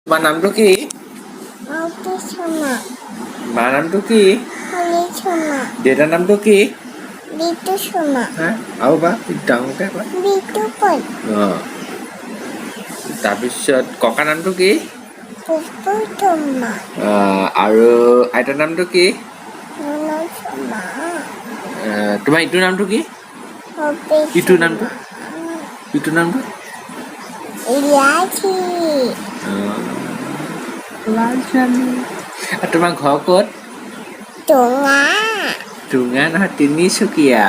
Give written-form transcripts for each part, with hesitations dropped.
তোমাৰ নামটো কি? মাৰ নামটো কি? দেউতাৰ নামটো কি? হা আৰু বা ডাঙৰকে কোৱা। তাৰপিছত ককাৰ নামটো কি? আৰু আইতাৰ নামটো কি? তোমাৰ ইটোৰ নামটো কি? ইটোৰ নামটো? ইটোৰ নামটো? আৰু তোমাৰ ঘৰ ক'ত? টুঙা নহয়, তিনিচুকীয়া।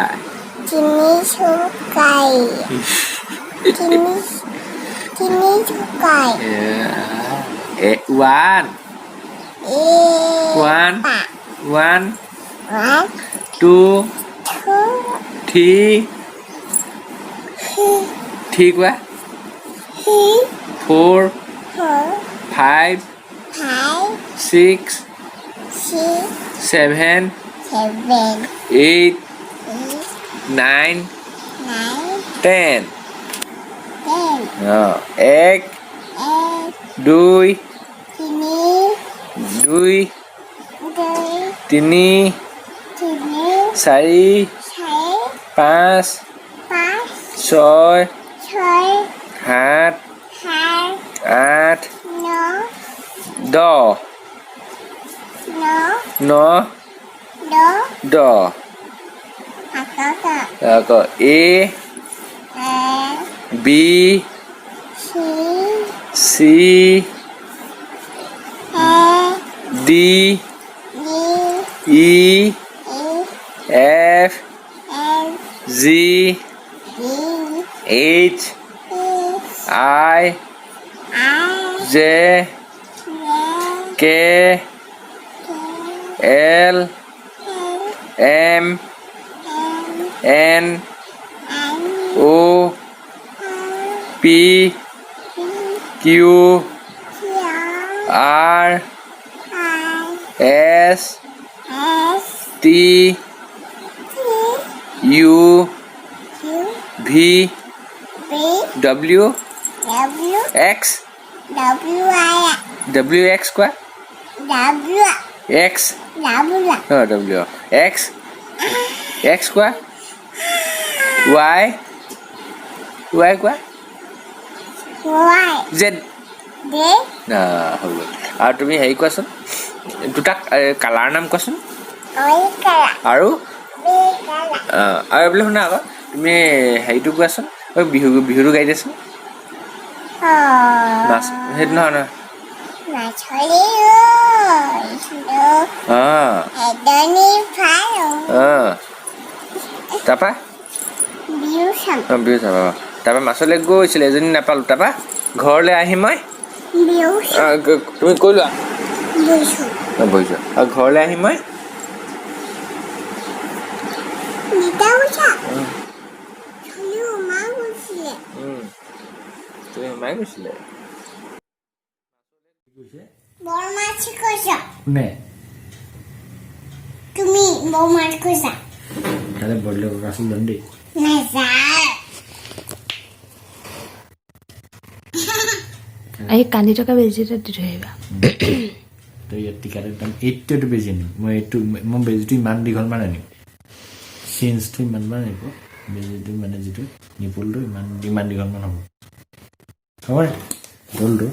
One, two, three, কোৱা। 4, 5, 6, 7, 8, 9, 10. এক, দুই, তিনি, চাৰি, 5, 6, 7, 8, 10. 10. আকৌ A, B, C, D, E, F, G, H, I, J, K, L, M, N, O, P, Q, R, S, T, U, V, W, X, কোৱা। X, W, X, কোৱা। Y, কোৱা। Z, হৈ গ'ল। আৰু তুমি হেৰি কোৱাচোন, দুটা কালাৰ নাম কোৱাচোন। আৰু এইবিলাক শুনা আকৌ, তুমি হেৰিটো কোৱাচোন, বিহুটো গাই দিয়াচোন। সেইটো নহয়। তাৰপা বিহু চাম। তাৰপা মাছলৈ গৈছিলে, এজনী নাপালো। তাৰপা ঘৰলৈ আহি মই তুমি কৈ লোৱা। বহিছো। আৰু ঘৰলৈ আহি মই তুমি সোমাই গৈছিলে। কোনে? তুমি বৰমাছ কৈছা। তাহলে বৰলে ককাচোন যাম দেই। এই কান্দি থকা বেজি এটা দি থৈ আহিবা। তই ইয়াত টিকাটো একদম এইটোতো বেজি আনিম। মই বেজিটো ইমান দীঘলমান আনিম। চেঞ্জটো ইমানমান আনিব। বেজিটো মানে যিটো নিপুলটো ইমান দীঘলমান হ'ব। হ'ব নে? দলটো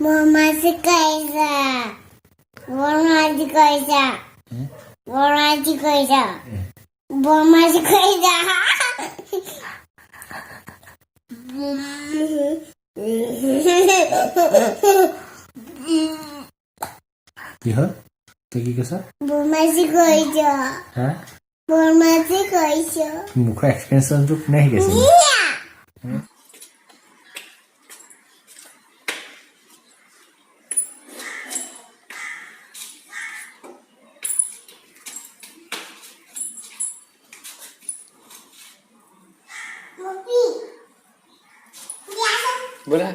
বৰমাছি কৈছা। কি হ'ল? তই কি কৈছ? বৰমাছি কৈছা। হা? বৰমাছি কৈছা। মুখৰ এক্সপ্ৰেছনটো কোনে শিকাইছে? बोला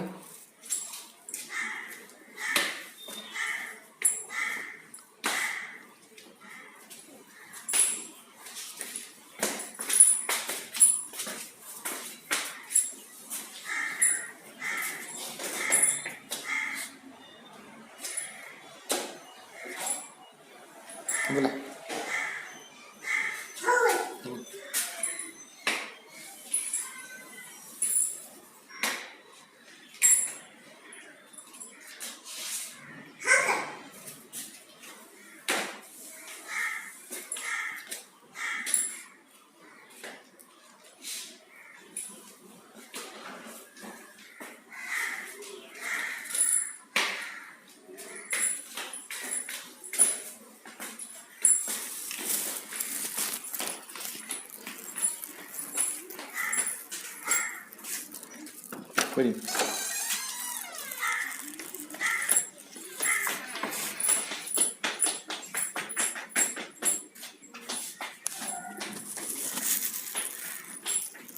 बोला कोई